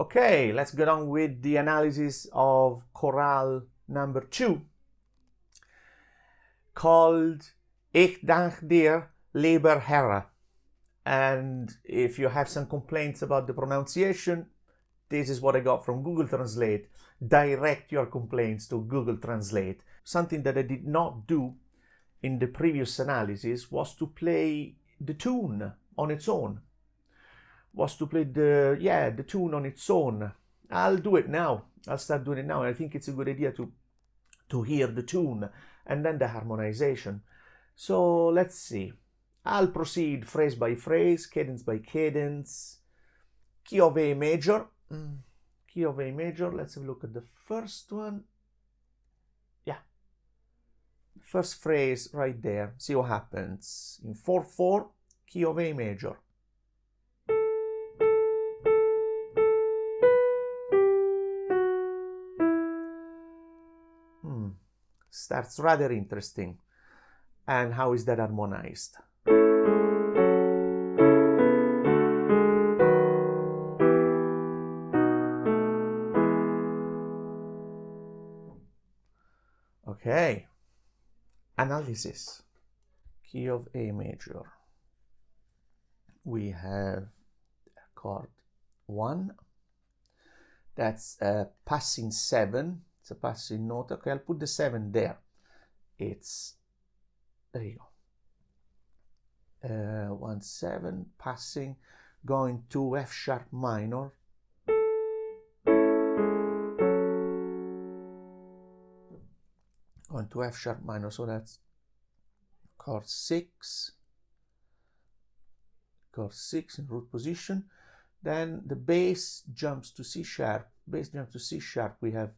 Okay, let's get on with the analysis of chorale number 2, called Ich dank dir, lieber Herre. And if you have some complaints about the pronunciation, this is what I got from Google Translate. Direct your complaints to Google Translate. Something that I did not do in the previous analysis was to play the tune on its own. The tune on its own. I'll do it now. I'll start doing it now. I think it's a good idea to hear the tune and then the harmonization. So let's see. I'll proceed phrase by phrase, cadence by cadence. Key of A major. Key of A major. Let's have a look at the first one. Yeah. First phrase right there. See what happens. In 4/4, key of A major. Starts rather interesting. And how is that harmonized? Okay, analysis. Key of A major. We have chord 1. That's a passing 7. It's a passing note. Okay, I'll put the 7 there. There you go. 1 7 passing, going to F sharp minor. Going to F sharp minor, so that's chord 6. Chord 6 in root position. Then the bass jumps to C sharp. Bass jumps to C sharp. We have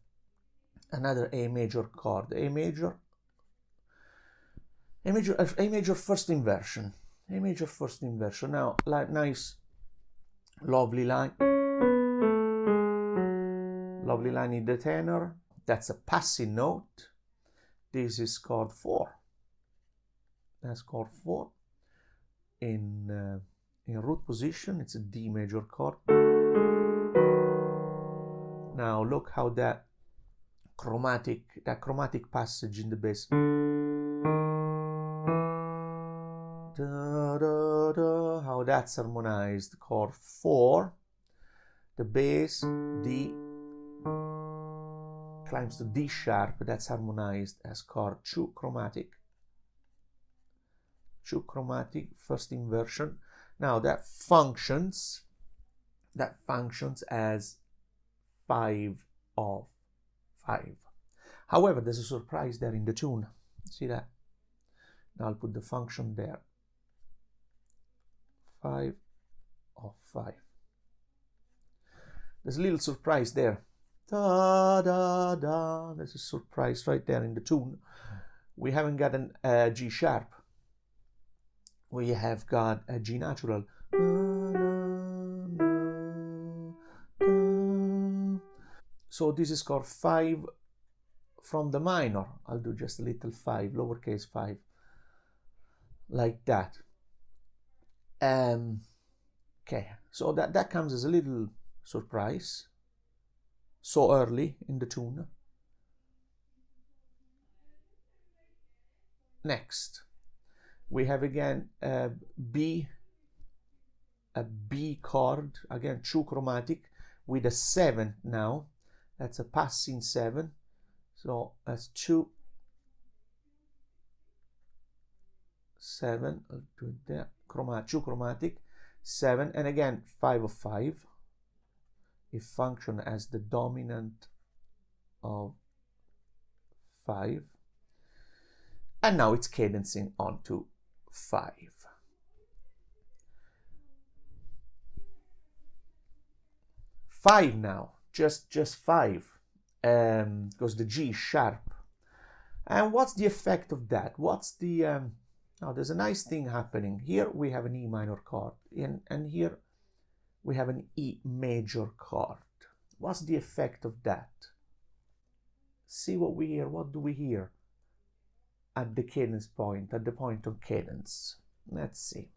another A major chord. A major first inversion. A major first inversion. Now, nice, lovely line. Lovely line in the tenor. That's a passing note. This is chord 4. That's chord 4 in root position. It's a D major chord. Now look how that chromatic passage in the bass. Da, da, da, how that's harmonized. Chord 4. The bass D climbs to D sharp. That's harmonized as chord 2 chromatic. 2 chromatic first inversion. Now that functions as 5 of 5. However, there's a surprise there in the tune. See that? Now I'll put the function there. 5 of 5. There's a little surprise there. Da da da. There's a surprise right there in the tune. We haven't got a G sharp. We have got a G natural. So this is chord 5 from the minor. I'll do just a little 5, lowercase 5, like that. Okay, so that comes as a little surprise so early in the tune. Next, we have again a B chord, again 2 chromatic with a 7 now. That's a passing 7. So that's 2 7. I'll do it there. 2 chromatic 7, and again 5 of 5. It functions as the dominant of 5. And now it's cadencing onto 5. Five now, just 5, because the G is sharp. And what's the effect of that? What's the now there's a nice thing happening. Here we have an E minor chord, and here we have an E major chord. What's the effect of that? See what we hear. What do we hear at the cadence point, at the point of cadence? Let's see.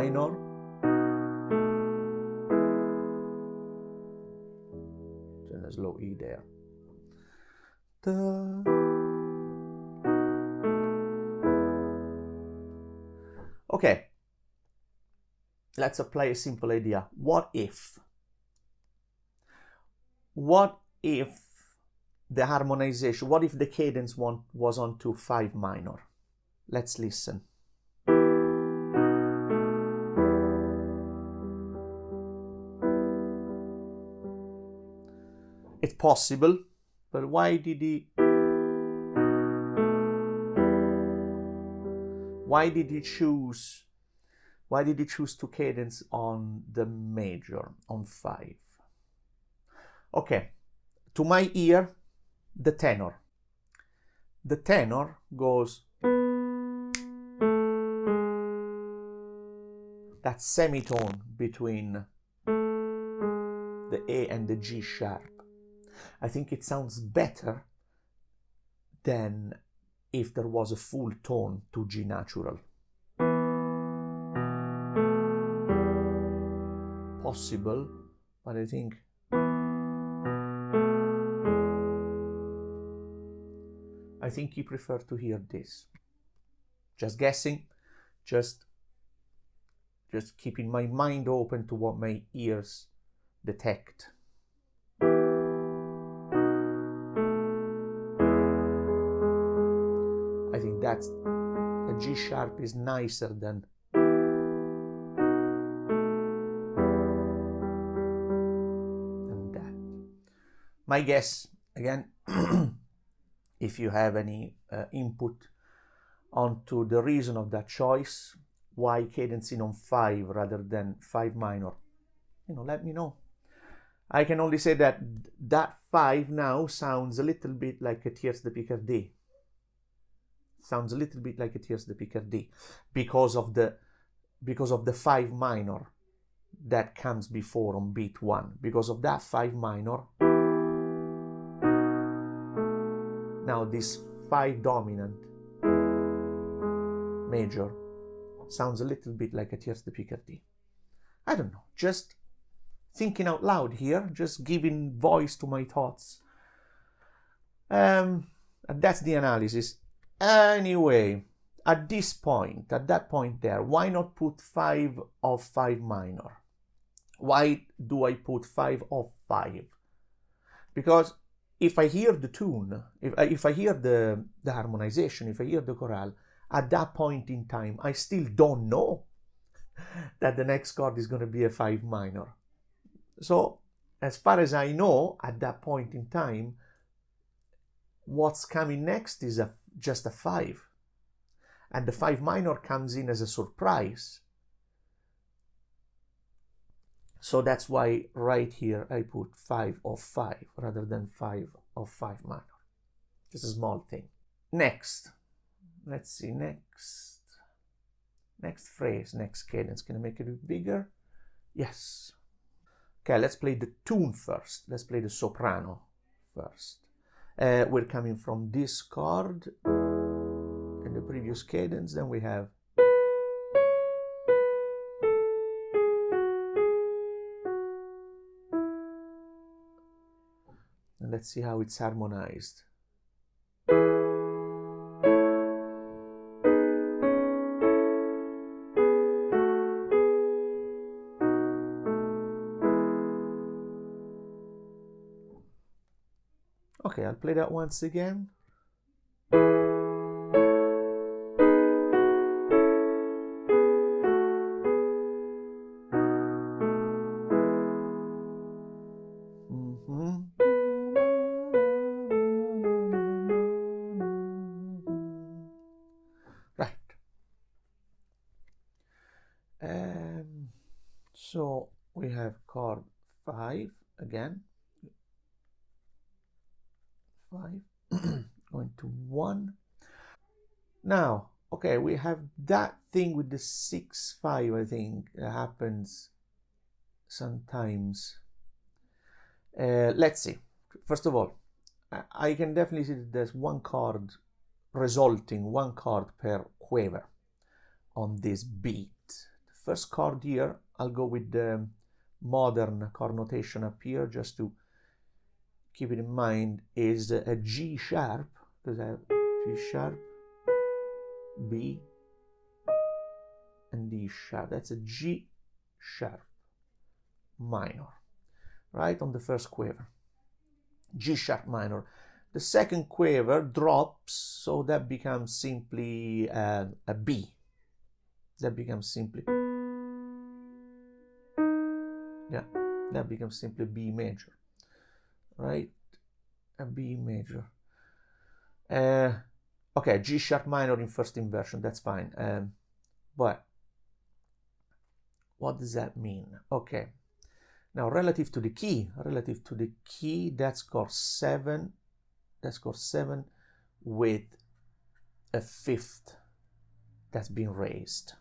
minor, then a slow E there. Da. Okay, let's apply a simple idea. What if the harmonization, what if the cadence was on to 5 minor? Let's listen. It's possible, but why did he choose to cadence on the major, on 5? Okay, to my ear, the tenor goes, that semitone between the A and the G sharp. I think it sounds better than if there was a full tone to G natural. Possible, but I think he preferred to hear this. Just guessing, just keeping my mind open to what my ears detect. I think that's a G sharp is nicer than that. My guess, again, if you have any input onto the reason of that choice, why cadencing on 5 rather than 5 minor, let me know. I can only say that 5 now sounds a little bit like a tierce de Picardie. Sounds a little bit like a tierce de Picardie because of the 5 minor that comes before on beat 1. Because of that 5 minor, now this 5 dominant major sounds a little bit like a tierce de Picardie. I don't know, just thinking out loud here, just giving voice to my thoughts. And that's the analysis. Anyway, at that point there, why not put 5 of 5 minor? Why do I put 5 of 5? Because if I hear the tune, if I hear the harmonization, if I hear the chorale, at that point in time, I still don't know that the next chord is going to be a 5 minor. So, as far as I know, at that point in time, what's coming next is just a 5. And the 5 minor comes in as a surprise. So that's why right here I put 5 of 5 rather than 5 of 5 minor. Just a small thing. Next. Let's see, next phrase, next cadence. Can I make it a bit bigger? Yes. Okay, let's play the tune first. Let's play the soprano first. We're coming from this chord in the previous cadence. Then we have and let's see how it's harmonized. Okay, I'll play that once again. Right. So we have chord 5 again. 5 going to 1. Now, okay, we have that thing with the 6-5, I think, that happens sometimes. Let's see. First of all, I can definitely see that there's one chord per quiver on this beat. first chord here, I'll go with the modern chord notation up here, just to keep it in mind, is a G sharp, because I have G sharp, B, and D sharp. That's a G sharp minor, right, on the first quiver. G sharp minor. The second quiver drops, so that becomes simply a B. That becomes simply, yeah, that becomes simply B major, right? A B major. Okay, G sharp minor in first inversion, that's fine. But what does that mean? Okay, now relative to the key, that's chord 7. That's chord 7 with a fifth that's been raised.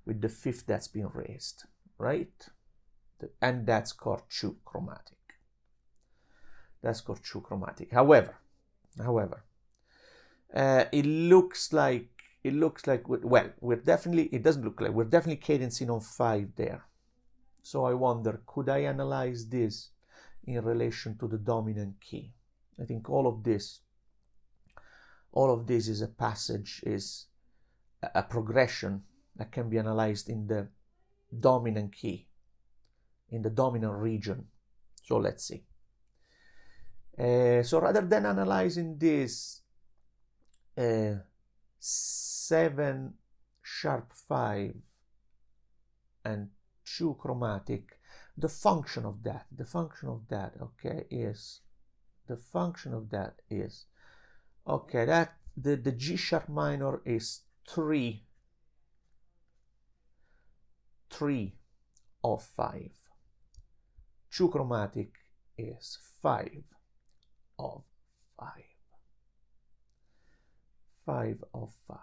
With the fifth that's been raised, right? And that's chord 2 chromatic. That's chord 2 chromatic. However, it looks like, well, we're definitely, it doesn't look like, we're definitely cadencing on 5 there. So I wonder, could I analyze this in relation to the dominant key? I think all of this is a passage, is a progression that can be analyzed in the dominant key, in the dominant region. So let's see. So rather than analyzing this 7 sharp 5 and 2 chromatic, the function of that, okay, is, okay, that the G sharp minor is 3 of 5. 2 chromatic is 5 of 5. 5 of 5.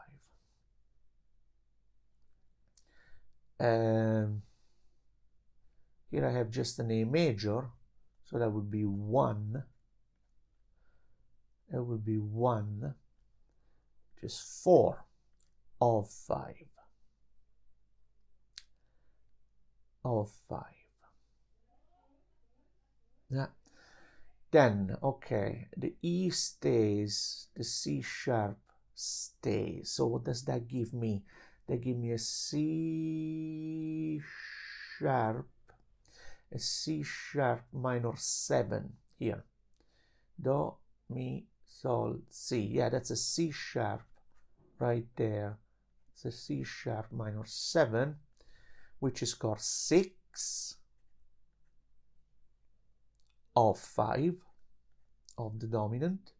Here I have just an A major, so that would be 1. That would be 1, which is 4 of 5. Of 5. Yeah. Then, okay, the E stays, the C sharp stays. So what does that give me? That gives me a C sharp minor 7 here. Do, mi, sol, si. Yeah, that's a C sharp right there. It's a C sharp minor 7, which is chord 6 of 5 of the dominant.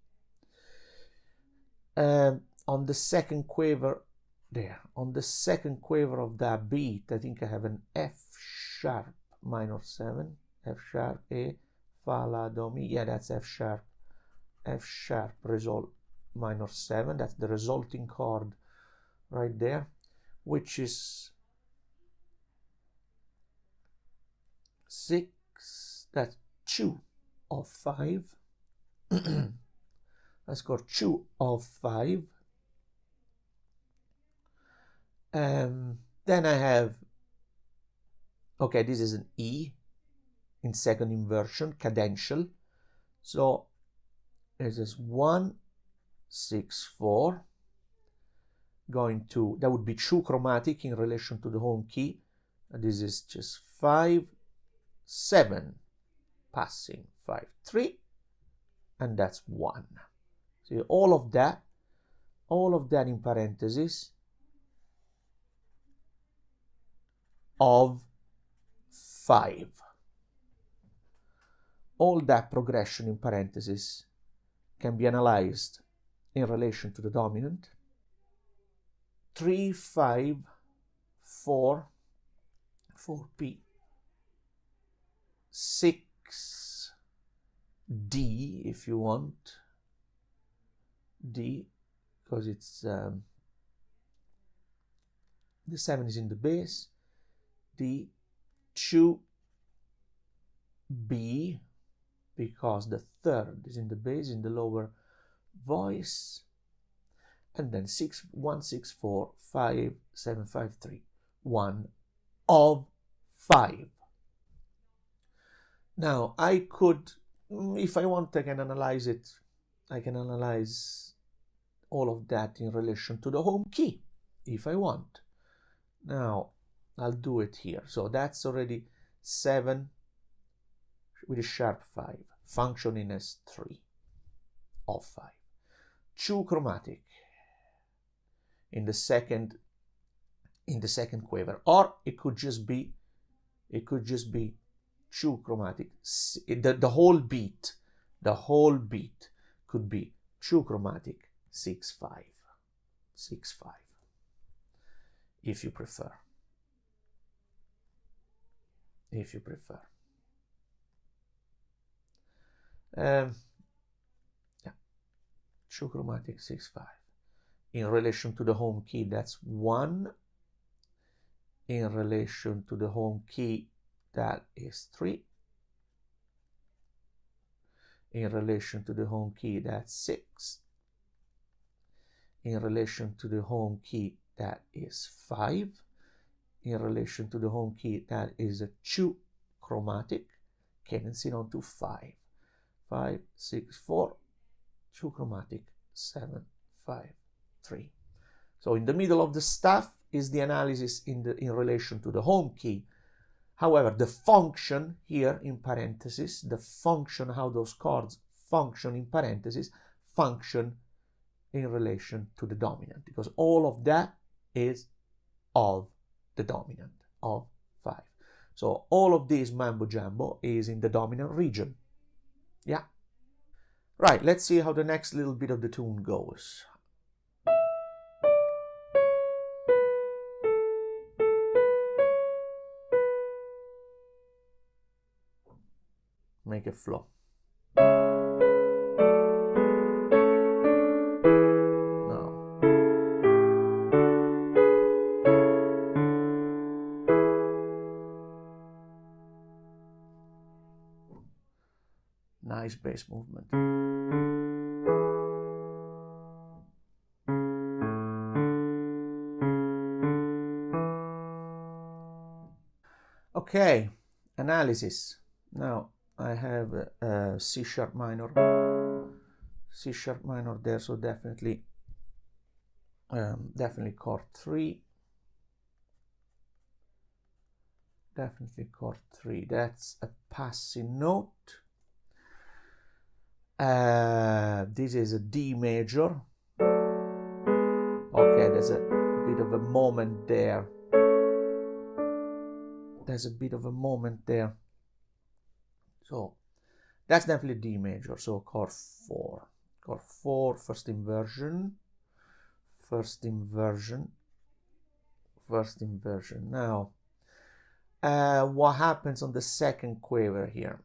On the second quiver there, on the second quiver of that beat, I think I have an F sharp minor 7, F sharp, E, Fa, La, Do, Mi. Yeah, that's F sharp result minor 7. That's the resulting chord right there, which is 6. That's 2 of 5. Let's go 2 of 5. Then I have, okay, this is an E in second inversion, cadential. So this is 1, 6, 4, going to, that would be 2 chromatic in relation to the home key. And this is just 5, 7, passing 5, 3, and that's 1. So all of that in parentheses of 5. All that progression in parentheses can be analyzed in relation to the dominant. 3, 5, 4, 4p, 6, D if you want, D, because it's the 7 is in the bass, D, 2, B, because the third is in the bass, in the lower voice, and then 6, 1, 6, 4, 5, 7, 5, 3, 1 of 5. Now I could, if I want, I can analyze it. I can analyze all of that in relation to the home key if I want. Now I'll do it here. So that's already 7 with a sharp 5, functioning as 3 of 5. 2 chromatic in the second quiver, or it could just be 2 chromatic. The whole beat could be 2 chromatic 6/5, 6/5, if you prefer. Yeah, 2 chromatic 6/5. In relation to the home key, that's 1. In relation to the home key, that is 3. In relation to the home key, that's 6. In relation to the home key, that is 5. In relation to the home key, that is a 2 chromatic, cadencing on to 5. 5, 6, 4, 2 chromatic, 7, 5, 3. So in the middle of the stuff is the analysis in relation to the home key. However, the function here in parentheses, the function, how those chords function in parentheses, function in relation to the dominant, because all of that is of the dominant, of 5. So all of this mambo jumbo is in the dominant region. Yeah. Right, let's see how the next little bit of the tune goes. Make it flow. Now. Nice bass movement. Okay, analysis. Now I have C sharp minor there, so definitely chord 3. Definitely chord 3. That's a passing note. This is a D major. Okay, there's a bit of a moment there. So that's definitely D major. So chord 4. Chord 4, first inversion. Now, what happens on the second quiver here?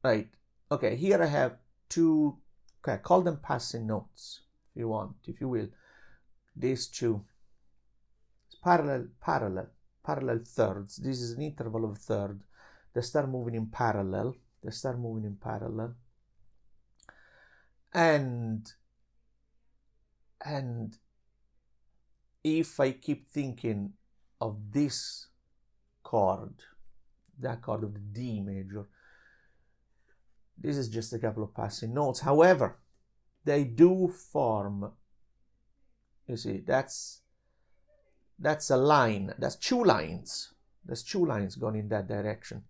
Right. Okay, here I have 2, okay, call them passing notes if you want, if you will. These 2. It's parallel thirds. This is an interval of a third. They start moving in parallel. And if I keep thinking of this chord, that chord of the D major, this is just a couple of passing notes. However, they do form, you see, that's a line. That's 2 lines. There's 2 lines going in that direction.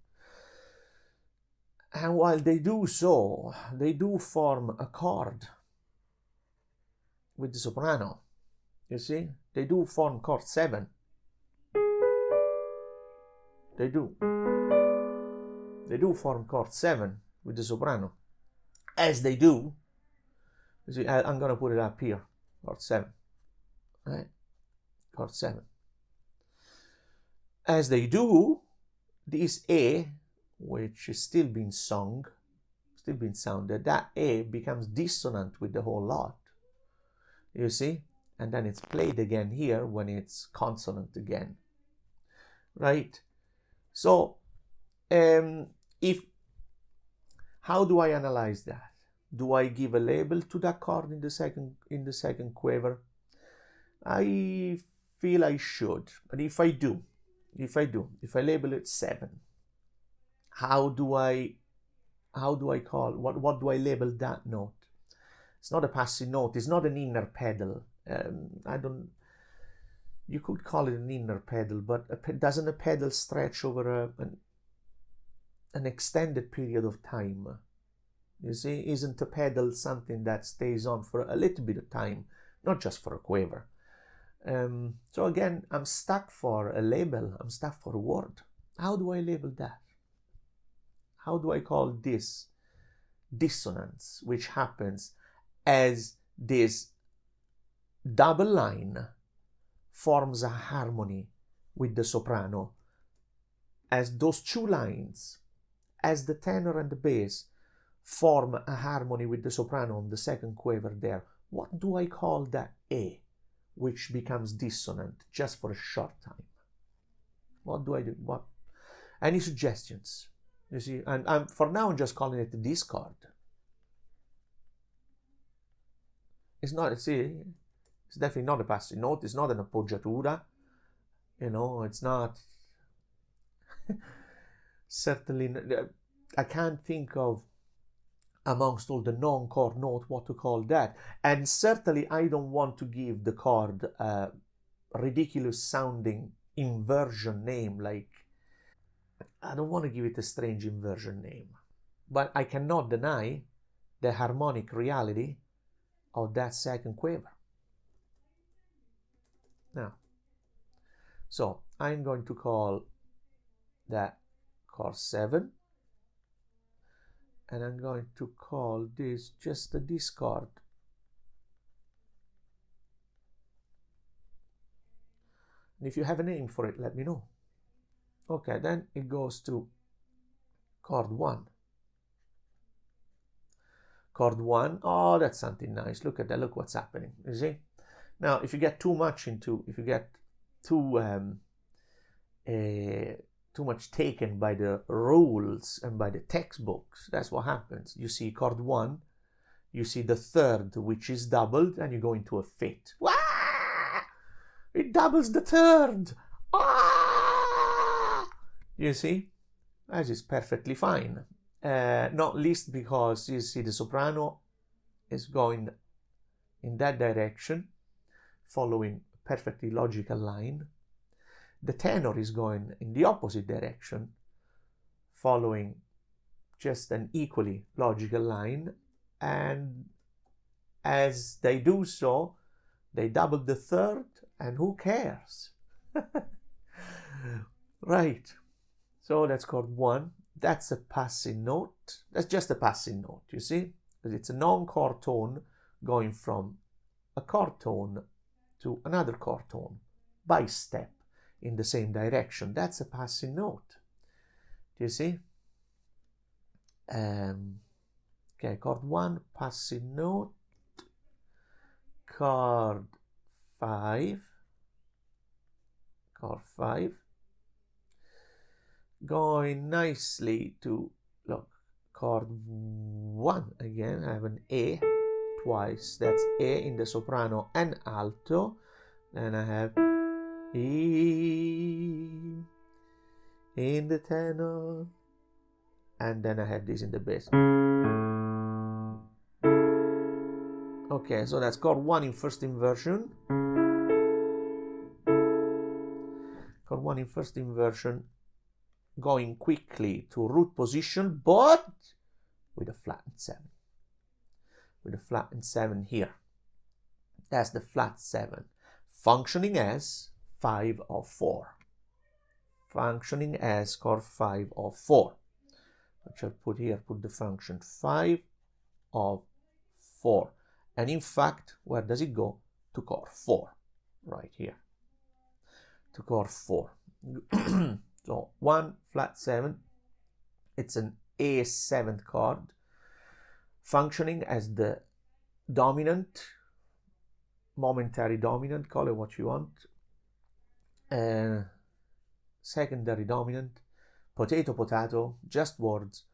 And while they do so, they do form a chord with the soprano. You see, they do form chord 7. They do form chord 7 with the soprano. As they do, you see, I'm going to put it up here, chord 7. Right? Chord 7. As they do, this A, which is still being sounded, that A becomes dissonant with the whole lot. You see? And then it's played again here when it's consonant again. Right? So, how do I analyze that? Do I give a label to that chord in the second quiver? I feel I should, but if I label it 7, how do I call, what do I label that note? It's not a passive note, it's not an inner pedal. You could call it an inner pedal, but doesn't a pedal stretch over an extended period of time? You see, isn't a pedal something that stays on for a little bit of time, not just for a quaver? So again, I'm stuck for a label, I'm stuck for a word. How do I label that? How do I call this dissonance, which happens as this double line forms a harmony with the soprano, as those two lines, as the tenor and the bass, form a harmony with the soprano on the second quaver there? What do I call that A, which becomes dissonant just for a short time? What do I do? What? Any suggestions? You see, and for now I'm just calling it the discord. It's not, see, it's definitely not a passive note, it's not an appoggiatura, you know, it's not, certainly, I can't think of, amongst all the non-chord note, what to call that. And certainly I don't want to give the chord a ridiculous sounding inversion name, like, I don't want to give it a strange inversion name. But I cannot deny the harmonic reality of that second quaver. Now, so I'm going to call that chord 7, and I'm going to call this just a discord. And if you have a name for it, let me know. Okay, then it goes to chord 1. Chord 1, oh, that's something nice. Look at that, look what's happening, you see? Now, if you get too much into, if you get too much taken by the rules and by the textbooks, that's what happens. You see chord 1, you see the third, which is doubled, and you go into a fit. Wah! It doubles the third. Ah! You see, that is perfectly fine. Not least because you see the soprano is going in that direction, following a perfectly logical line. The tenor is going in the opposite direction, following just an equally logical line, and as they do so, they double the third, and who cares? Right, so that's chord 1. That's a passing note. That's just a passing note, you see, because it's a non-chord tone going from a chord tone to another chord tone by step in the same direction. That's a passing note. Do you see? Okay, chord 1, passing note. Chord 5. Chord 5. Going nicely to, look, chord 1 again. I have an A twice. That's A in the soprano and alto. Then I have E in the tenor, and then I have this in the bass. Okay, so that's chord 1 in first inversion. Chord 1 in first inversion, going quickly to root position, but with a flattened 7. With a flattened 7 here. That's the flat 7. Functioning as 5 of 4. Functioning as chord 5 of 4. Which I'll put here, put the function 5 of 4. And in fact, where does it go? To chord 4. Right here. To chord 4. So 1 flat 7, it's an A7th chord, functioning as the dominant, momentary dominant, call it what you want, secondary dominant, potato, just words,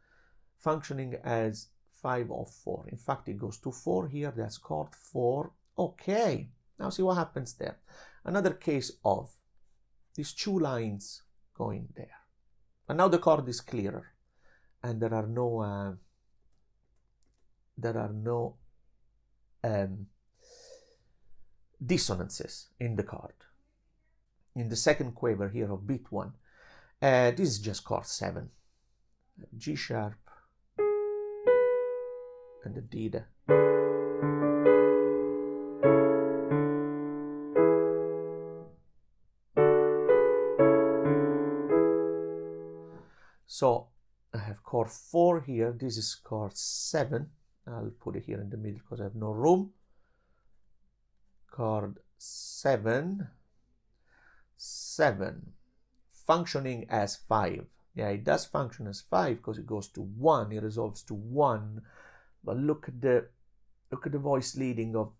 functioning as 5 of 4. In fact, it goes to 4 here, that's chord 4. Okay, now see what happens there. another case of these two lines going there. And now the chord is clearer, and there are no dissonances in the chord. In the second quaver here of beat 1, this is just chord 7, G sharp and the D there. So I have chord 4 here, this is chord 7, I'll put it here in the middle because I have no room. Chord 7, functioning as 5. Yeah, it does function as 5 because it goes to 1, it resolves to 1. But look at the voice leading of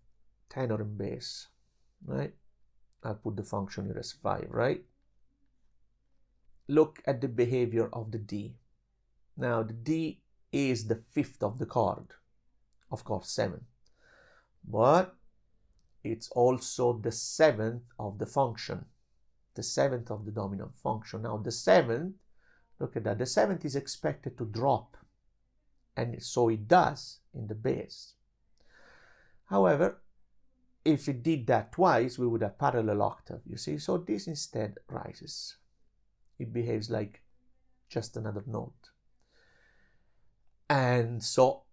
tenor and bass, right? I'll put the function here as 5, right? Look at the behavior of the D. Now the D is the 5th of the chord, of chord 7, but it's also the 7th of the function, the 7th of the dominant function. Now the 7th, look at that, the 7th is expected to drop, and so it does in the bass. However, if it did that twice, we would have parallel octave, you see, so this instead rises. It behaves like just another note. And so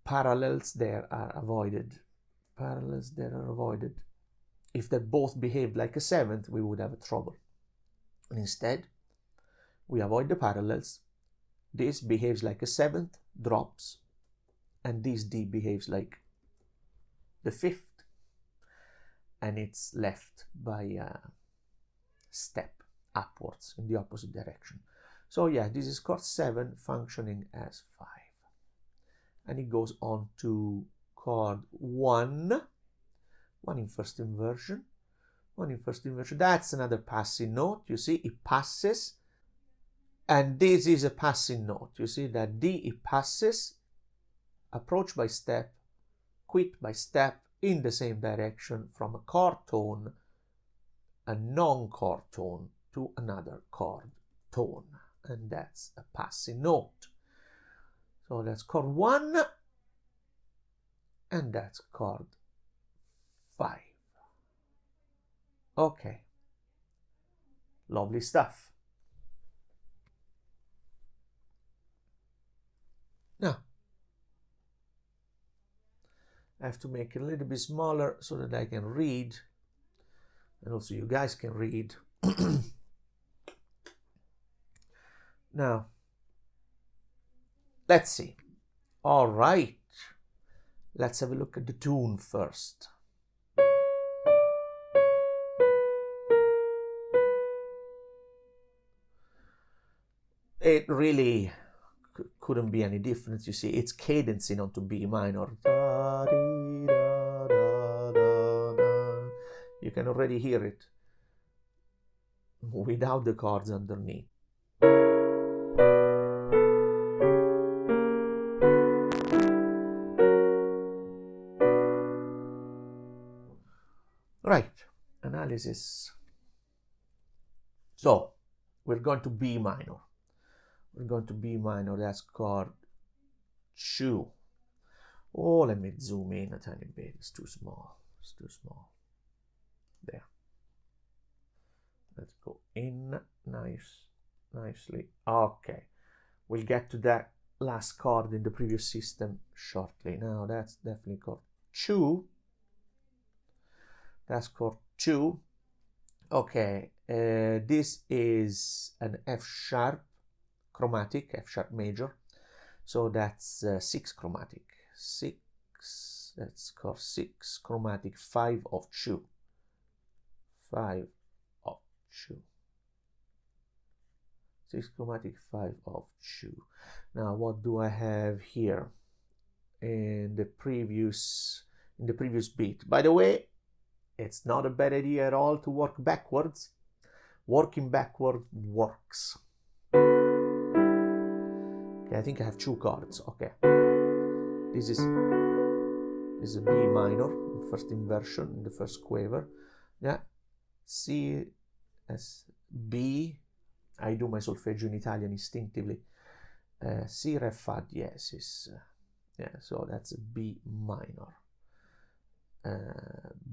parallels there are avoided. Parallels there are avoided. If they both behaved like a 7th, we would have a trouble. And instead, we avoid the parallels. This behaves like a 7th, drops, and this D behaves like the 5th, and it's left by a step upwards in the opposite direction. So yeah, this is chord 7 functioning as 5. And it goes on to chord 1 in first inversion, 1 in first inversion. That's another passing note, you see, it passes. And this is a passing note, you see that D, it passes, approach by step, quit by step in the same direction from a chord tone, a non-chord tone, to another chord tone, and that's a passing note. So that's chord 1, and that's chord 5. Okay, lovely stuff. Now, I have to make it a little bit smaller so that I can read, and also you guys can read. Now, let's see. All right, let's have a look at the tune first. It really couldn't be any difference, you see, it's cadencing onto B minor. You can already hear it without the chords underneath. Right, analysis. So, we're going to B minor. We're going to B minor, that's chord 2. Oh, let me zoom in a tiny bit, it's too small, it's too small. There. Let's go in, nicely. Okay, we'll get to that last chord in the previous system shortly. Now, that's definitely chord 2. That's chord 2. Okay, this is an F sharp chromatic, F sharp major. So that's 6 chromatic. 6, that's chord 6 chromatic, 5 of 2. 5 of 2. 6 chromatic, 5 of 2. Now, what do I have here in the previous beat? By the way, it's not a bad idea at all to work backwards. Working backwards works. Okay, I think I have 2 chords. Okay, this is a B minor in first inversion in the first quaver. yeah, C, S, B. I do my solfeggio in Italian instinctively. C, Re, Fa diesis. Yeah, so that's B minor.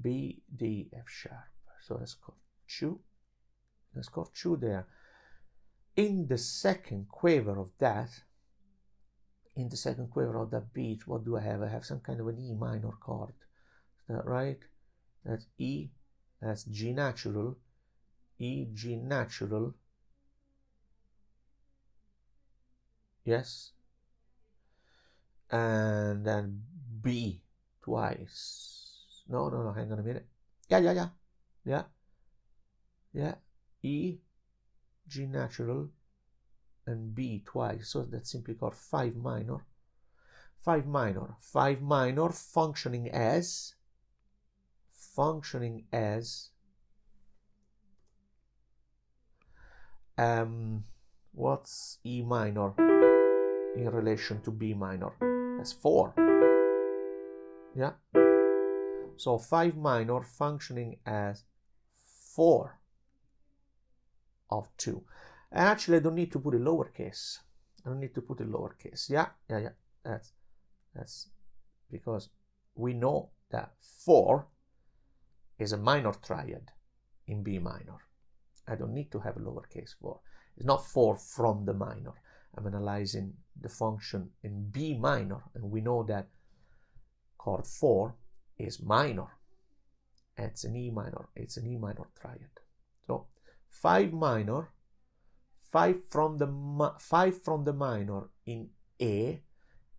B, D, F sharp. So let's chord 2. Let's chord 2 there. In the second quiver of that, beat, what do I have? I have some kind of an E minor chord. Is that right? That's E, that's G natural, E, G natural. Yes. And then B twice. No, hang on a minute. Yeah. E, G natural, and B twice. So that's simply called 5 minor. 5 minor. 5 minor functioning as what's E minor in relation to B minor? That's 4. Yeah. So 5 minor functioning as 4 of 2. And actually I don't need to put a lowercase. Yeah. That's because we know that 4 is a minor triad in B minor. I don't need to have a lowercase 4. It's not 4 from the minor. I'm analyzing the function in B minor, and we know that chord 4 is minor. It's an E minor. It's an E minor triad. So 5 minor, 5 from the minor in A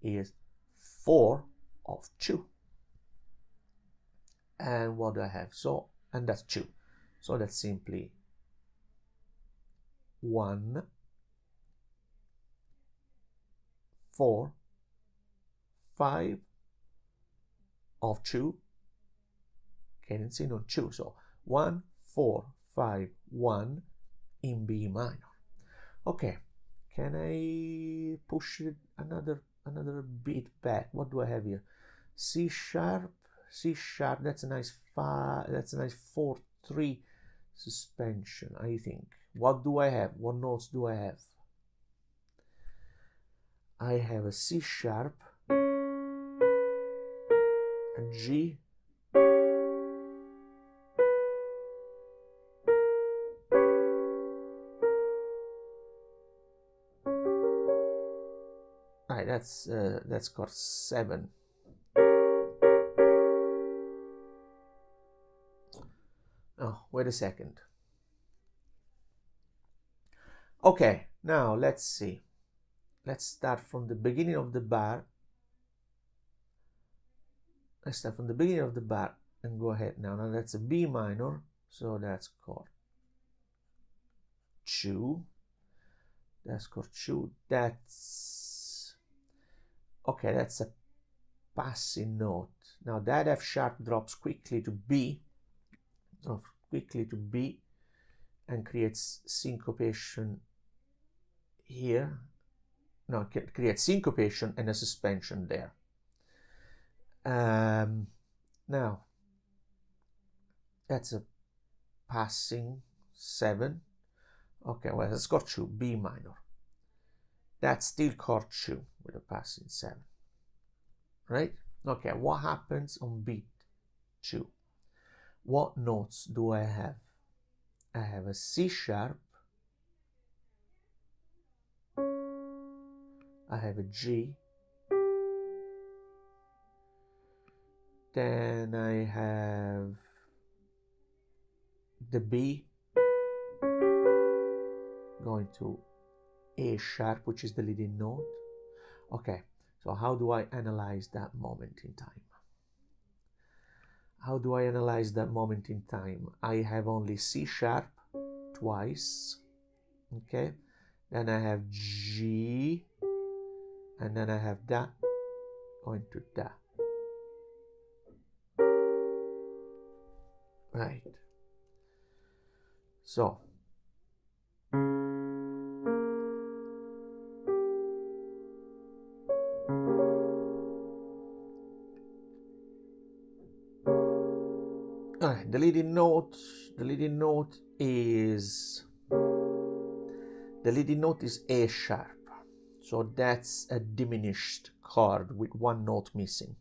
is 4 of 2. And what do I have? So, and that's 2. So that's simply 1, 4, 5 of 2. Can see no 2. So 1, 4, 5, 1 in B minor. Okay, can I push it another beat back? What do I have here? C sharp. That's a nice 4/3 suspension, I think. What do I have? What notes do I have? I have a C sharp, a G, right, that's chord 7. Oh, wait a second. Okay, now let's see. Let's start from the beginning of the bar. Let's start from the beginning of the bar and go ahead now. Now that's a B minor, so that's chord 2. That's chord 2. That's okay. That's a passing note. Now that F sharp drops quickly to B, and creates syncopation here. No, it creates syncopation and a suspension there. Now that's a passing 7. Okay, well, that's chord 2, B minor. That's still chord 2 with a passing 7. Right? Okay, what happens on beat 2? What notes do I have? I have a C sharp, I have a G, then I have the B going to A sharp, which is the leading note. Okay, so how do I analyze that moment in time? How do I analyze that moment in time? I have only C sharp twice, okay? Then I have G, and then I have Da going to Da. Right. So, the leading note is A sharp. So that's a diminished chord with one note missing.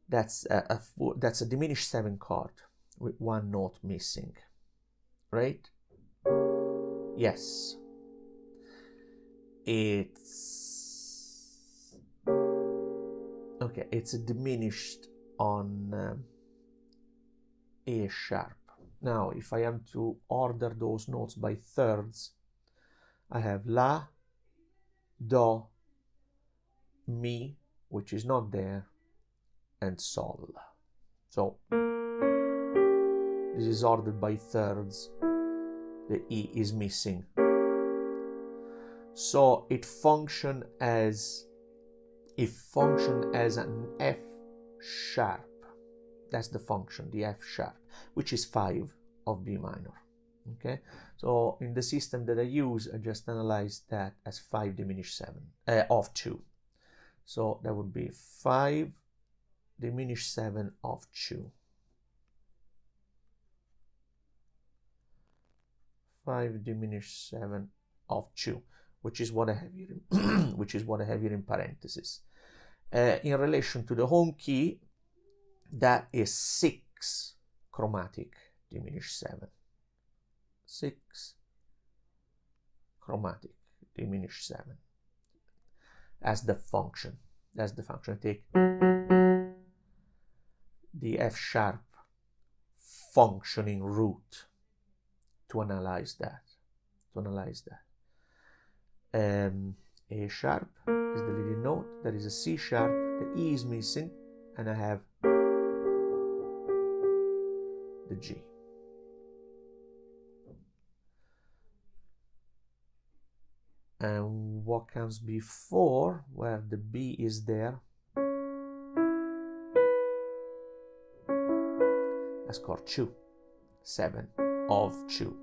That's a diminished 7 chord with one note missing, right? Yes. It's okay. It's a diminished on A sharp. Now, if I am to order those notes by thirds, I have La, Do, Mi, which is not there, and Sol. So this is ordered by thirds. The E is missing. So it functions as an F sharp. That's the function, the F sharp, which is 5 of B minor. Okay, so in the system that I use, I just analyze that as 5 diminished 7 of 2. So that would be 5 diminished 7 of 2. 5 diminished 7 of 2, which is what I have here in, which is what I have here in parentheses. In relation to the home key, that is 6 chromatic diminished 7. 6 chromatic diminished 7 as the function. That's the function. I take the F sharp functioning root to analyze that. A sharp is the leading note. There is a C sharp. The E is missing, and I have the G. And what comes before, where the B is there, that's chord 2, 7 of 2.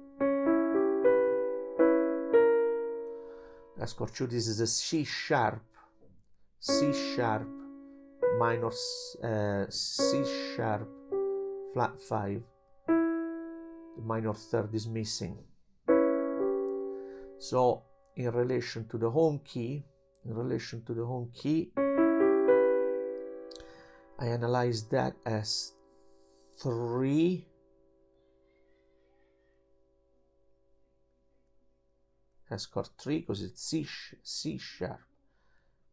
That's chord 2. This is a C sharp minor, C sharp flat 5. The minor third is missing. So in relation to the home key, I analyze that as 3 as chord 3 because it's C sharp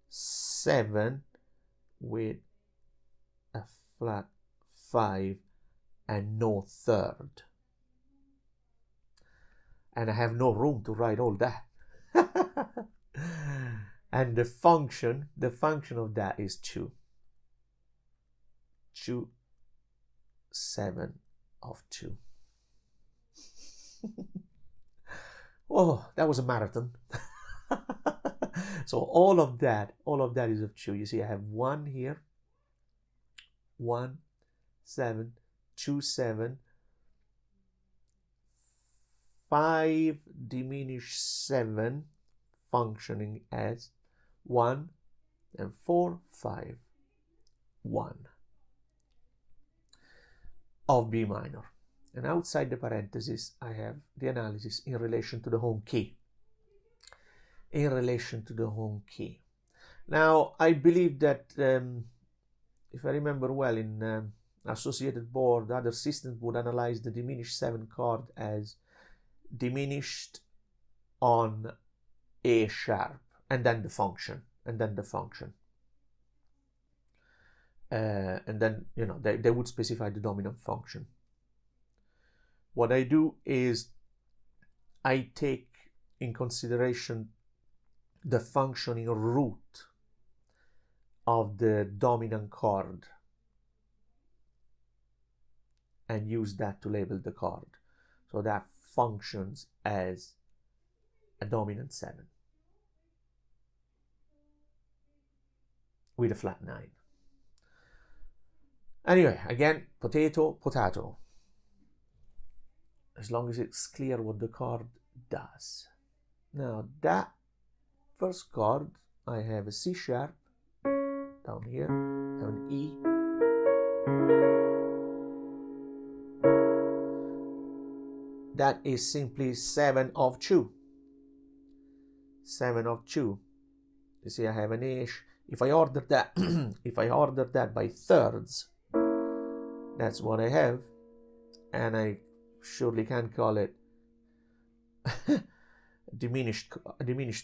7 with a flat 5 and no third, and I have no room to write all that. And the function of that is 2, 7 of 2. Oh, that was a marathon. So all of that is of 2. You see, I have 1 here, 1, 7, 2, 7, 5 diminished 7 functioning as 1, and 4, 5, 1 of B minor. And outside the parentheses, I have the analysis in relation to the home key. Now, I believe that, if I remember well, in associated board, other systems would analyze the diminished 7 chord as diminished on A sharp, and then the function, and then, you know, they would specify the dominant function. What I do is I take in consideration the functioning root of the dominant chord and use that to label the chord. So that functions as a dominant 7 with a flat 9. Anyway, again, potato. As long as it's clear what the chord does. Now, that first chord, I have a C sharp down here, I have an E, that is simply 7 of 2. 7 of 2. You see, I have an ish. If I order that, if I order that by thirds, that's what I have, and I surely can't call it diminished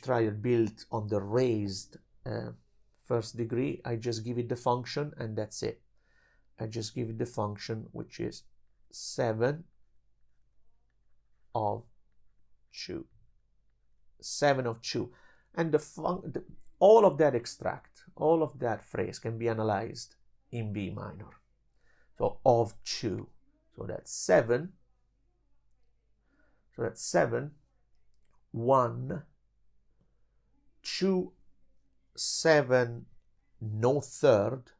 triad built on the raised first degree. I just give it the function, and that's it. I just give it the function, which is 7 of 2. 7 of 2. And all of that extract, all of that phrase can be analyzed in B minor. So of 2. So that's 7. So that's 7, 1, 2, 7, no third,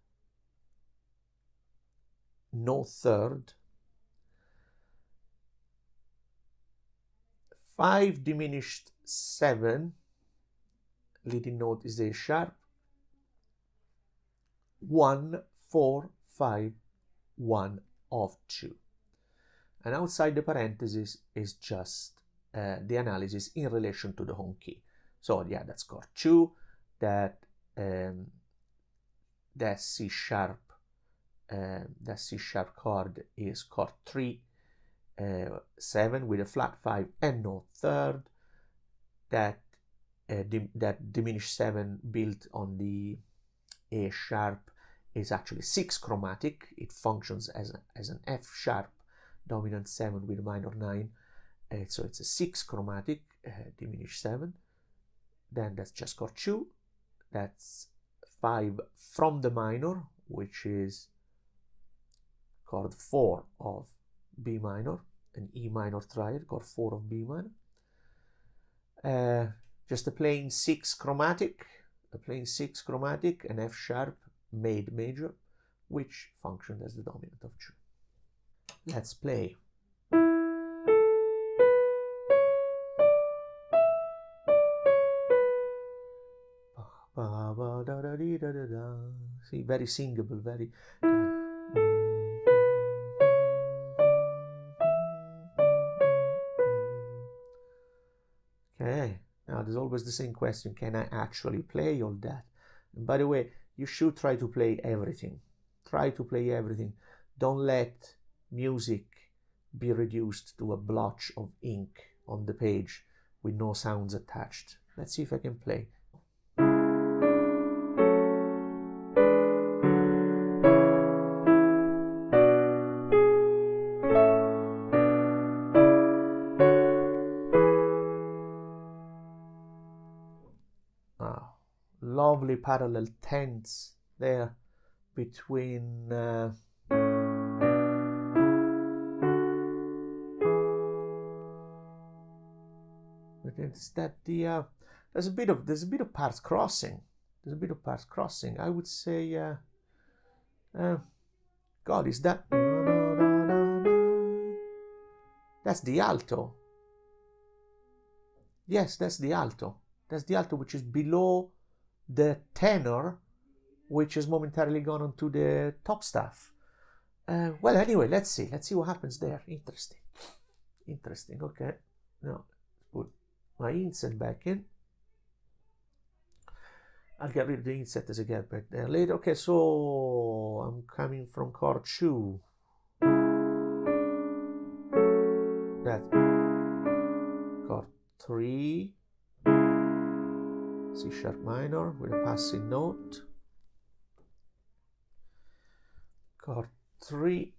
5 diminished 7, leading note is A sharp, 1, 4, 5, 1 of 2. And outside the parenthesis is just the analysis in relation to the home key. So yeah, that's chord 2, that C sharp chord is chord 3, 7 with a flat 5 and no third. That diminished 7 built on the A sharp is actually 6 chromatic. It functions as an F sharp dominant 7 with a minor 9. So it's a 6 chromatic, diminished 7. Then that's just chord 2. That's 5 from the minor, which is chord 4 of B minor, an E minor triad, chord 4 of B minor. Just a plain 6 chromatic, an F sharp made major, which functioned as the dominant of 2. Let's play. See, very singable, very. Okay, now there's always the same question: can I actually play all that? And by the way, you should try to play everything. Try to play everything. Don't let music be reduced to a blotch of ink on the page with no sounds attached. Let's see if I can play. Lovely parallel tenths there between but it's that the there's a bit of parts crossing. I would say God, is that that's the alto. Yes, that's the alto. That's the alto, which is below the tenor, which has momentarily gone onto the top staff. Well, anyway, let's see what happens there. Interesting. Okay, now put my inset back in. I'll get rid of the inset as I get back there later. Okay, so I'm coming from chord 2. That's chord 3, C sharp minor with a passing note. Chord 3.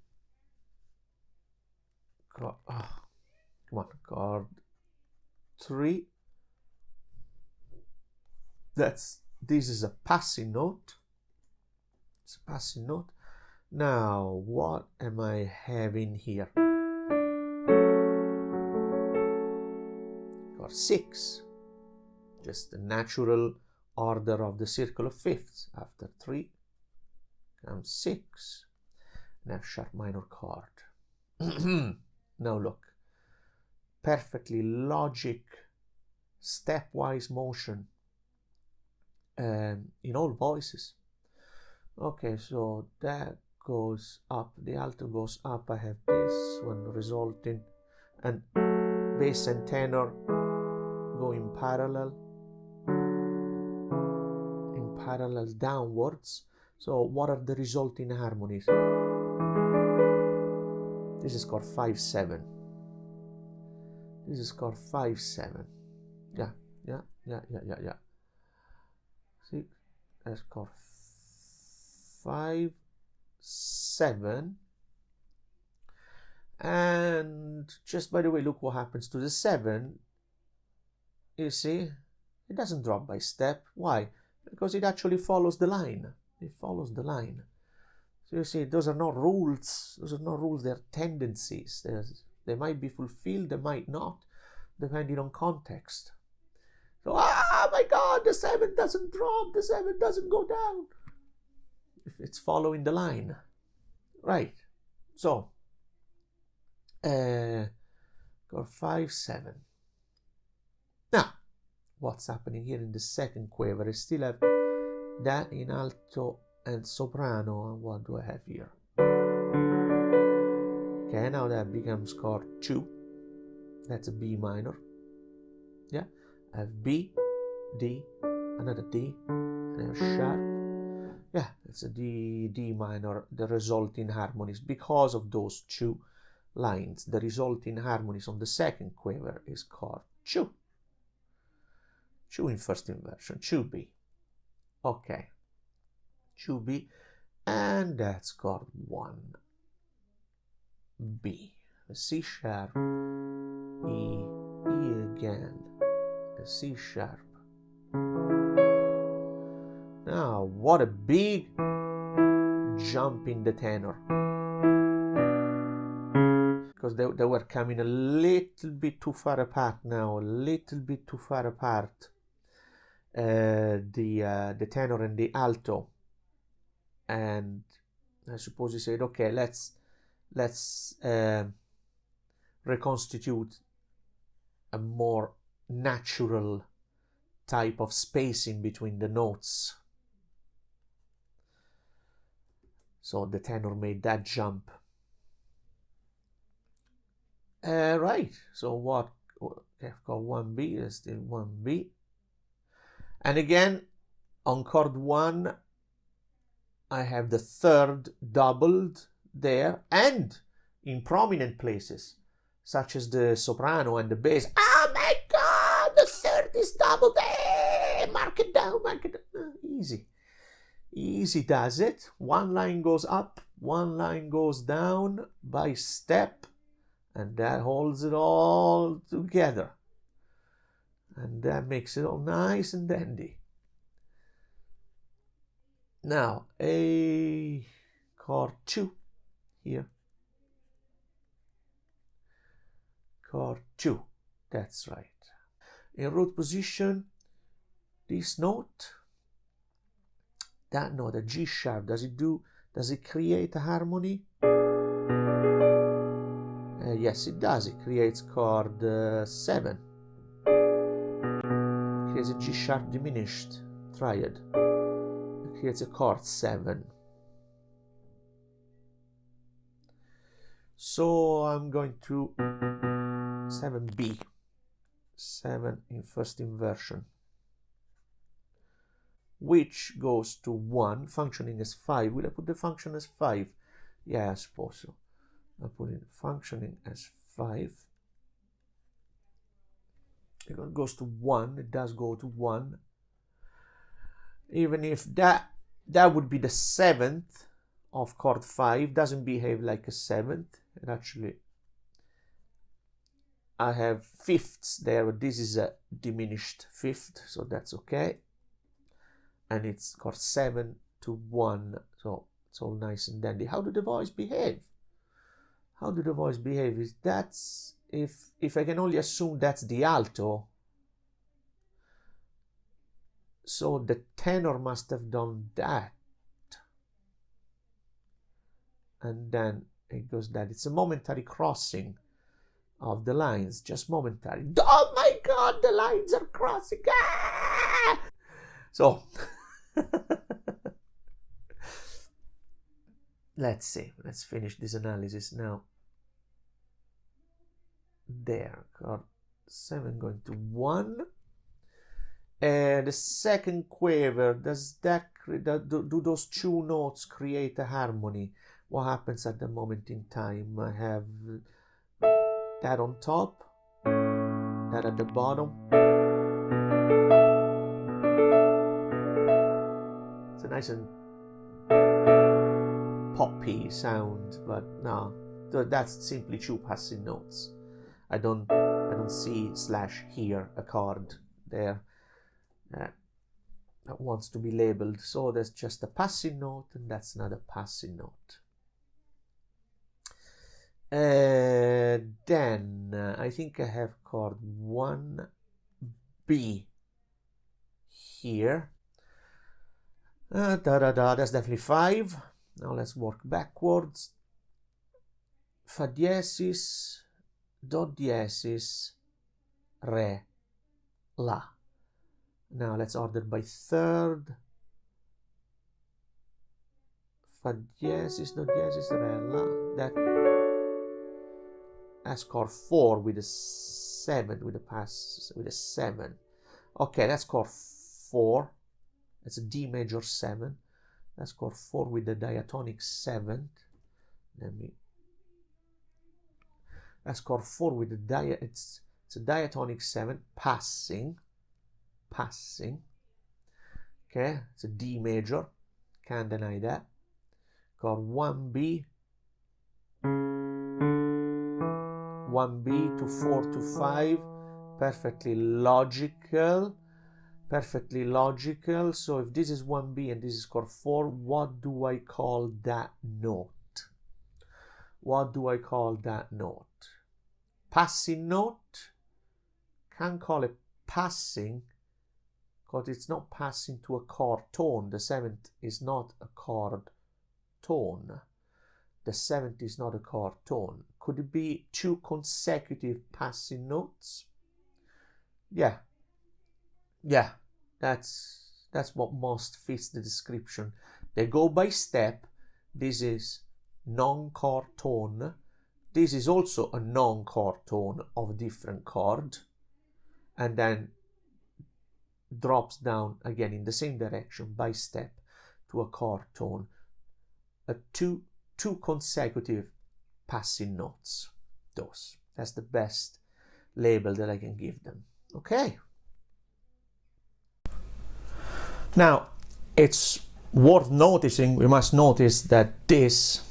Chord 3. This is a passing note. It's a passing note. Now, what am I having here? Chord 6. Just the natural order of the circle of fifths. After 3 comes 6. An F sharp minor chord. Now look, perfectly logic, stepwise motion in all voices. Okay, so that goes up, the alto goes up. I have this one resulting, and bass and tenor go in parallel downwards. So what are the resulting harmonies? This is chord 5/7. This is chord 5/7. Yeah. See, that's chord 5/7. And just by the way, look what happens to the 7. You see, it doesn't drop by step. Why? Because it actually follows the line. It follows the line. So you see, those are not rules. Those are not rules. They're tendencies. They might be fulfilled. They might not, depending on context. So, oh my God, the 7 doesn't drop. The 7 doesn't go down. It's following the line. Right. So, chord 5/7. Now, what's happening here in the second quiver? I still have that in alto and soprano. And what do I have here? Okay, now that becomes chord 2. That's a B minor. Yeah, I have B, D, another D, and I have sharp. Yeah, it's a D minor, the resulting harmonies. Because of those two lines, the resulting harmonies on the second quiver is chord 2. 2 in first inversion, 2B. Okay, 2B, and that's chord 1B. A C sharp, E again, a C sharp. Now, what a big jump in the tenor. Because they were coming a little bit too far apart now, a little bit too far apart. The tenor and the alto, and I suppose you said, okay, let's reconstitute a more natural type of spacing between the notes. So the tenor made that jump. Right, so what? Okay, I've got 1B, there's still 1B. And again, on chord 1, I have the third doubled there, and in prominent places, such as the soprano and the bass. Oh my God, the third is doubled. Hey, mark it down, mark it down. Easy. Easy does it. One line goes up, one line goes down by step, and that holds it all together. And that makes it all nice and dandy. Now, a chord 2 here. Chord 2, that's right. In root position, this note, that note, a G sharp, does it create a harmony? Yes, it does. It creates chord 7. It creates a G sharp diminished triad. It creates a chord 7. So I'm going to 7B, 7 in first inversion, which goes to 1, functioning as 5. Will I put the function as 5? Yeah, I suppose so. I'll put it functioning as 5. It goes to 1. It does go to 1. Even if that would be the 7th of chord 5, doesn't behave like a 7th. It actually, I have fifths there, but this is a diminished fifth, so that's okay. And it's chord 7 to 1, so it's all nice and dandy. How do the voice behave? How do the voice behave? Is that's if I can only assume that's the alto, so the tenor must have done that, and then it goes that. It's a momentary crossing of the lines, just momentary. Oh my God, the lines are crossing. Ah! So let's see. Let's finish this analysis now. there. Chord 7 going to 1. And the second quaver, does that do those two notes create a harmony? What happens at the moment in time? I have that on top, that at the bottom. It's a nice and poppy sound, but no, that's simply two passing notes. I don't see / here a chord there that wants to be labeled. So there's just a passing note, and that's not a passing note. Then I think I have chord 1B here. That's definitely 5. Now let's work backwards. Fa diesis, do diesis, re, la. Now let's order by third. Fa diesis, do diesis, re, la. That's chord 4 with a 7, with a 7. Okay, that's chord 4. That's a D major 7. That's chord 4 with the diatonic 7th. That's chord 4 with the it's a diatonic 7 passing. Okay, it's a D major. Can't deny that. Chord 1B. 1B to 4 to 5. Perfectly logical. Perfectly logical. So if this is 1B and this is chord 4, what do I call that note? What do I call that note? Passing note? Can't call it passing because it's not passing to a chord tone. The 7th is not a chord tone. The 7th is not a chord tone. Could it be two consecutive passing notes? Yeah. Yeah, that's what most fits the description. They go by step. This is non-chord tone. This is also a non-chord tone of a different chord, and then drops down again in the same direction by step to a chord tone. Two consecutive passing notes. That's the best label that I can give them. Okay. Now, it's worth noticing, we must notice that this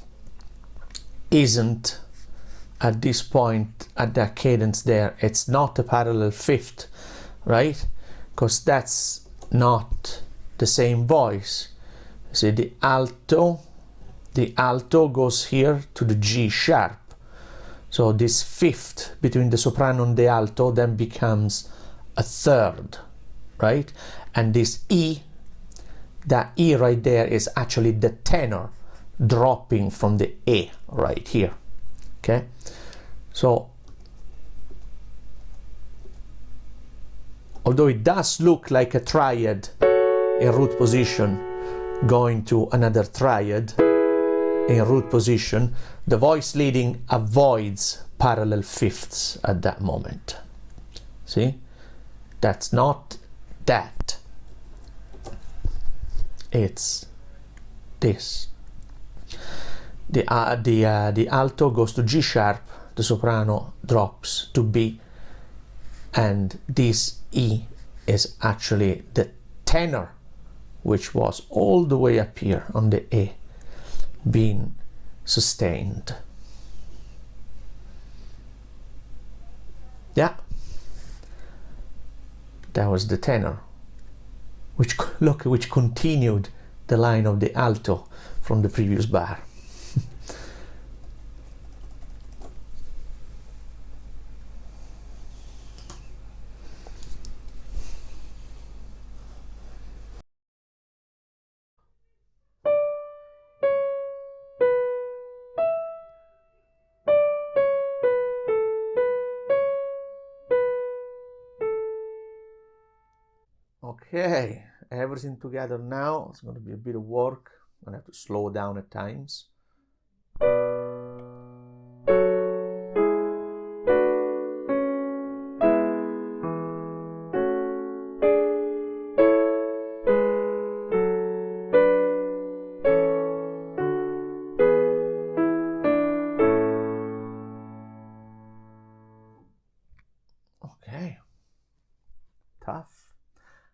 isn't at this point, at that cadence there, it's not a parallel fifth, right? Because that's not the same voice. See, the alto goes here to the G sharp. So this fifth between the soprano and the alto then becomes a third, right? And this E, that E right there is actually the tenor dropping from the A right here. Okay, so although it does look like a triad in root position going to another triad in root position, the voice leading avoids parallel fifths at that moment. See, that's not that. It's this. The alto goes to G sharp, the soprano drops to B, and this E is actually the tenor, which was all the way up here on the A, being sustained. Yeah, that was the tenor, which continued the line of the alto from the previous bar. Okay, everything together now. It's going to be a bit of work. I'm going to have to slow down at times. Okay. Tough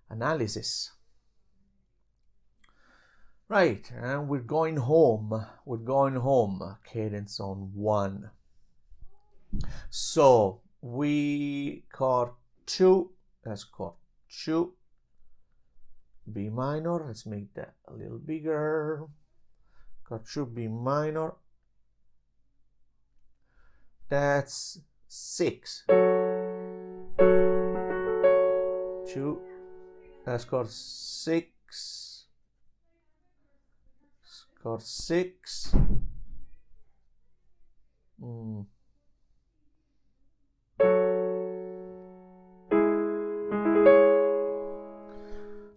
analysis. Right, and we're going home. We're going home. Cadence on 1. So we chord 2. That's chord 2. B minor. Let's make that a little bigger. Chord 2, B minor. That's 6. 2. That's chord 6. Chord 6.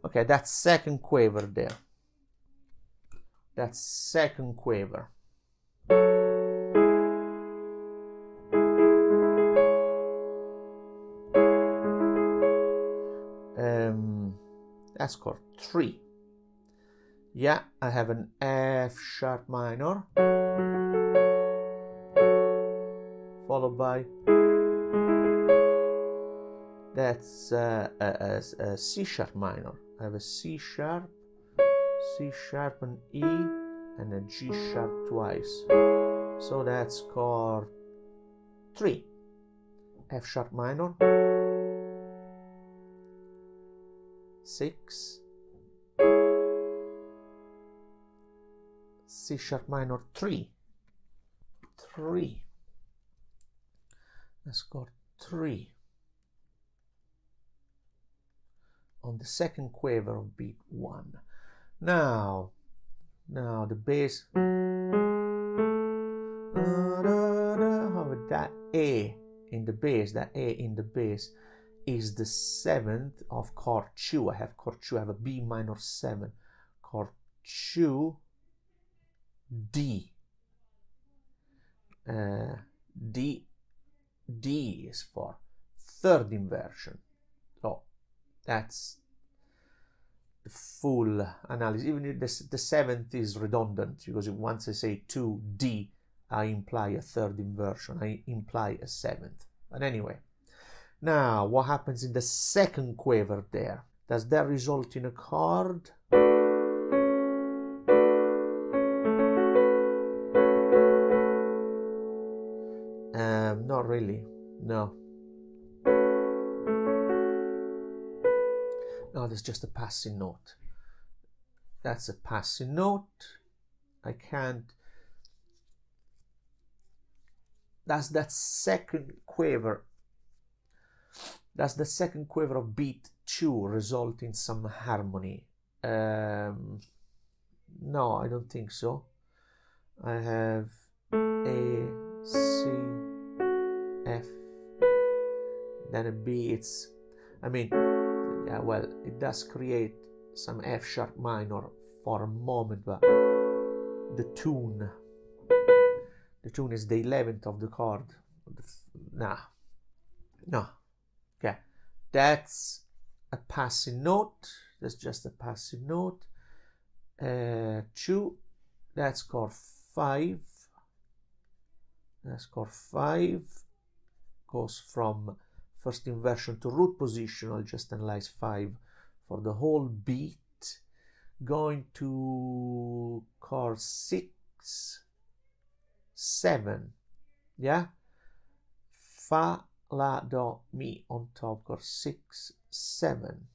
Okay, that's second quaver there. That's second quaver. That's chord 3. Yeah, I have an F sharp minor, followed by that's a C sharp minor. I have a C sharp, an E, and a G sharp twice. So that's chord 3. F sharp minor, 6, C sharp minor 3. That's chord 3 on the second quaver of beat 1. Now the bass. However, that A in the bass, is the 7th of chord 2. I have chord 2. I have a B minor 7. Chord 2. D. D is for third inversion. So that's the full analysis. Even if the 7th is redundant, because once I say 2D, I imply a third inversion. I imply a 7th. But anyway, now what happens in the second quaver there? Does that result in a chord? Not really. No, that's just a passing note. That's a passing note. I can't. That's that second quaver. That's the second quaver of beat 2 result in some harmony. No, I don't think so. I have A, C, F, then a B. Well, it does create some F sharp minor for a moment, but the tune is the 11th of the chord. No. Okay, that's a passing note. That's just a passing note. 2. That's chord 5. That's chord 5. Goes from first inversion to root position. I'll just analyze 5 for the whole beat. Going to chord 6, 7. Yeah? Fa, la, do, mi on top, chord 6, 7.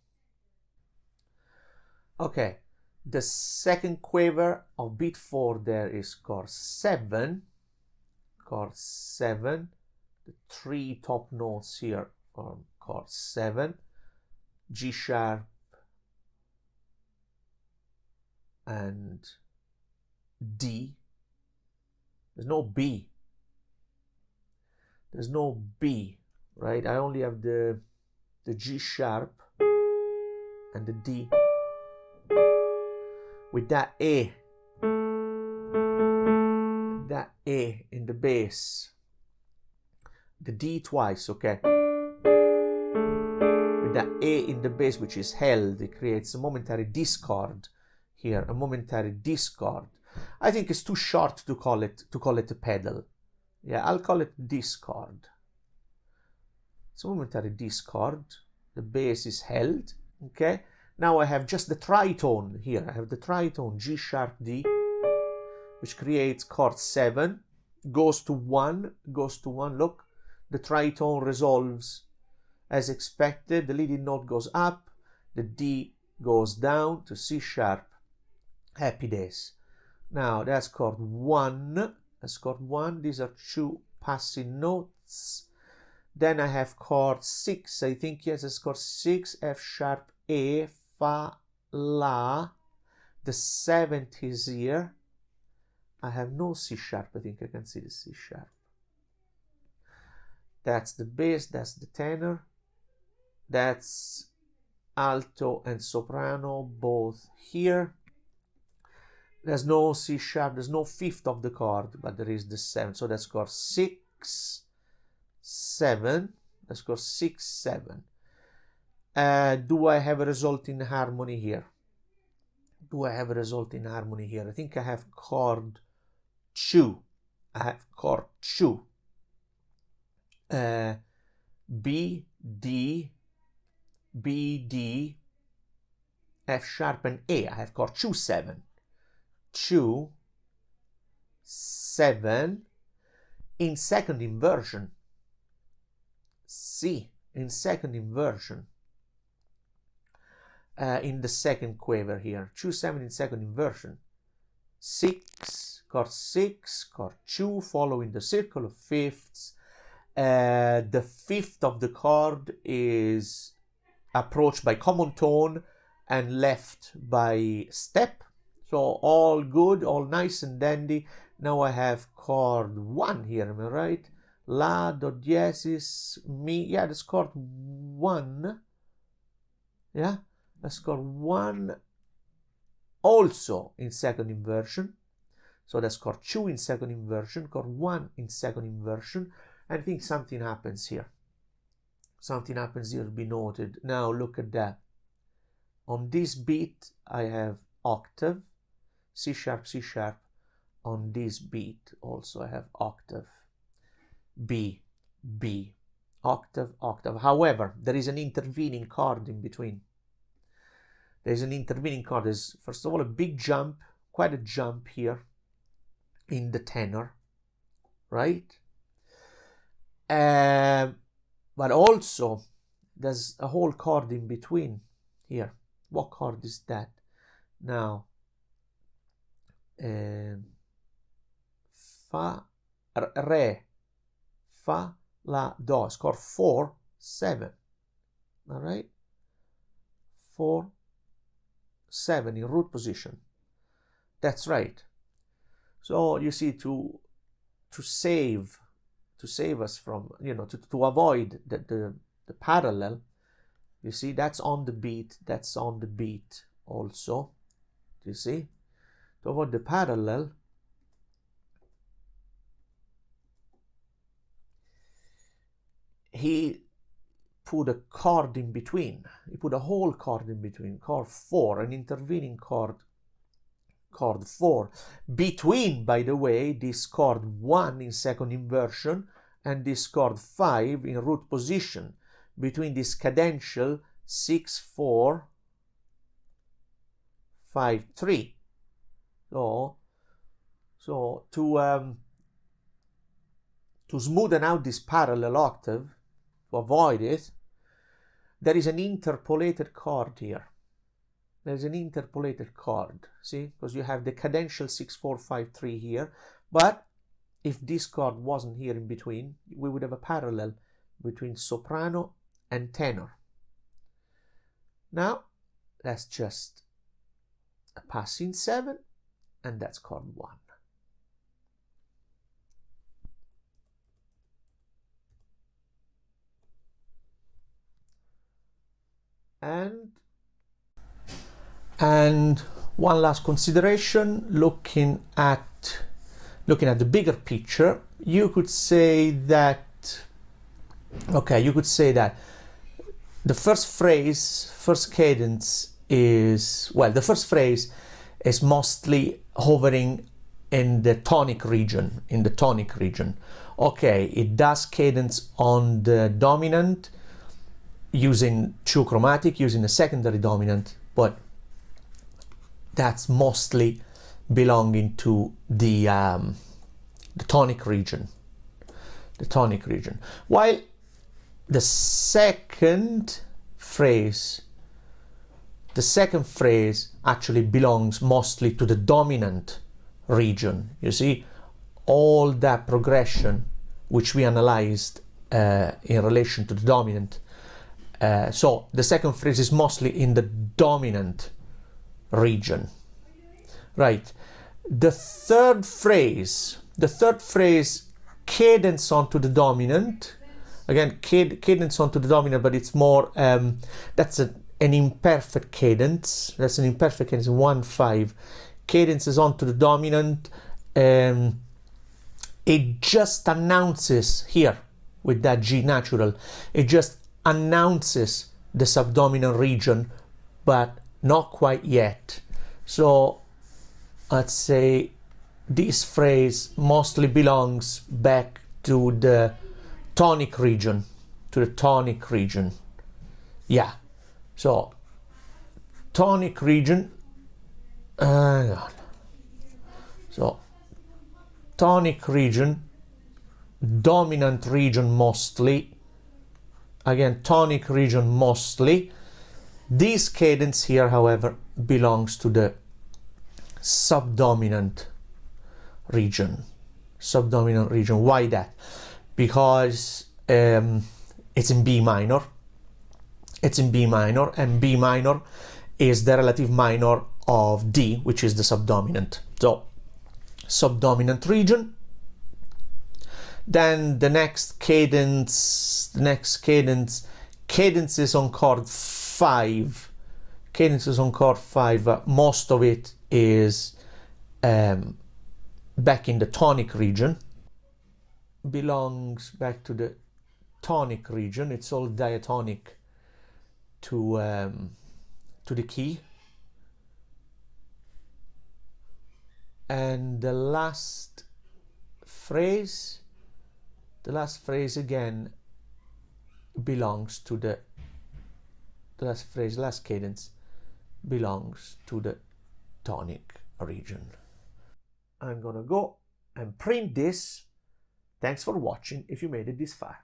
Okay, the second quaver of beat 4 there is chord 7. Chord 7. The 3 top notes here are chord 7, G sharp and D. There's no B. Right? I only have the G sharp and the D with that A in the bass. The D twice, okay? With that A in the bass, which is held, it creates a momentary discord here, a momentary discord. I think it's too short to call it a pedal. Yeah, I'll call it discord. It's a momentary discord. The bass is held. Okay. Now I have just the tritone here. I have the tritone G sharp D, which creates chord 7, goes to 1, goes to 1. Look, the tritone resolves as expected. The leading note goes up, the D goes down to C sharp. Happy days. Now that's chord 1. That's chord 1. These are 2 passing notes. Then I have chord 6. I think, yes, it's chord 6. F sharp A, Fa, La. The 7th is here. I have no C sharp. I think I can see the C sharp. That's the bass. That's the tenor. That's alto and soprano, both here. There's no C sharp. There's no 5th of the chord, but there is the 7th. So that's chord 6, 7. That's chord 6, 7. Do I have a resulting harmony here? Do I have a resulting harmony here? I think I have chord 2. I have chord 2. B, D, B, D, F sharp and A. I have chord 2, 7. 2, 7 in second inversion. C in second inversion. In the second quaver here. 2, 7 in second inversion. 6, chord 6, chord 2, following the circle of fifths. The 5th of the chord is approached by common tone and left by step. So all good, all nice and dandy. Now I have chord 1 here, am I right? La, do diesis, mi. Yeah, that's chord 1. Yeah, that's chord 1 also in second inversion. So that's chord 2 in second inversion, chord 1 in second inversion. I think something happens here. Something happens here to be noted. Now look at that. On this beat, I have octave, C sharp, C sharp. On this beat, also I have octave, B, B, octave, octave. However, there is an intervening chord in between. There's an intervening chord. There's, first of all, a big jump, quite a jump here in the tenor, right? But also, there's a whole chord in between here. What chord is that? Now, Fa, Re, Fa, La, Do. It's chord 4, 7. All right? 4, 7 in root position. That's right. So you see, to save us from, to avoid the parallel, you see, that's on the beat, that's on the beat also. You see, to avoid the parallel, he put a chord in between. He put a whole chord in between, chord 4, an intervening chord, chord 4. Between, by the way, this chord 1 in second inversion and this chord 5 in root position. Between this cadential 6, 4, 5, 3. So to smoothen out this parallel octave, to avoid it, there is an interpolated chord here. There's an interpolated chord, see? Because you have the cadential 6, 4, 5, 3 here. But if this chord wasn't here in between, we would have a parallel between soprano and tenor. Now, that's just a passing 7, and that's chord 1. And one last consideration, looking at the bigger picture, you could say that the first phrase, first cadence is, well, the first phrase is mostly hovering in the tonic region, Okay, it does cadence on the dominant using true chromatic, using the secondary dominant, but that's mostly belonging to the tonic region. The tonic region. While the second phrase actually belongs mostly to the dominant region. You see, all that progression which we analyzed in relation to the dominant. So the second phrase is mostly in the dominant region. Right. The third phrase cadence onto the dominant. Again, cadence onto the dominant, but it's more, that's an imperfect cadence. That's an imperfect cadence, 1-5. Cadence is onto the dominant. It just announces here, with that G natural, it just announces the subdominant region, but not quite yet. So let's say this phrase mostly belongs back to the tonic region, yeah. So tonic region, so tonic region, dominant region mostly, again tonic region mostly. This cadence here, however, belongs to the subdominant region. Why that? Because it's in B minor. And B minor is the relative minor of D, which is the subdominant. So subdominant region. Then the next cadence is on chord 5. Most of it is back in the tonic region, belongs back to the tonic region. It's all diatonic to the key. And the last phrase again belongs to the last cadence belongs to the tonic region. I'm gonna go and print this. Thanks for watching if you made it this far.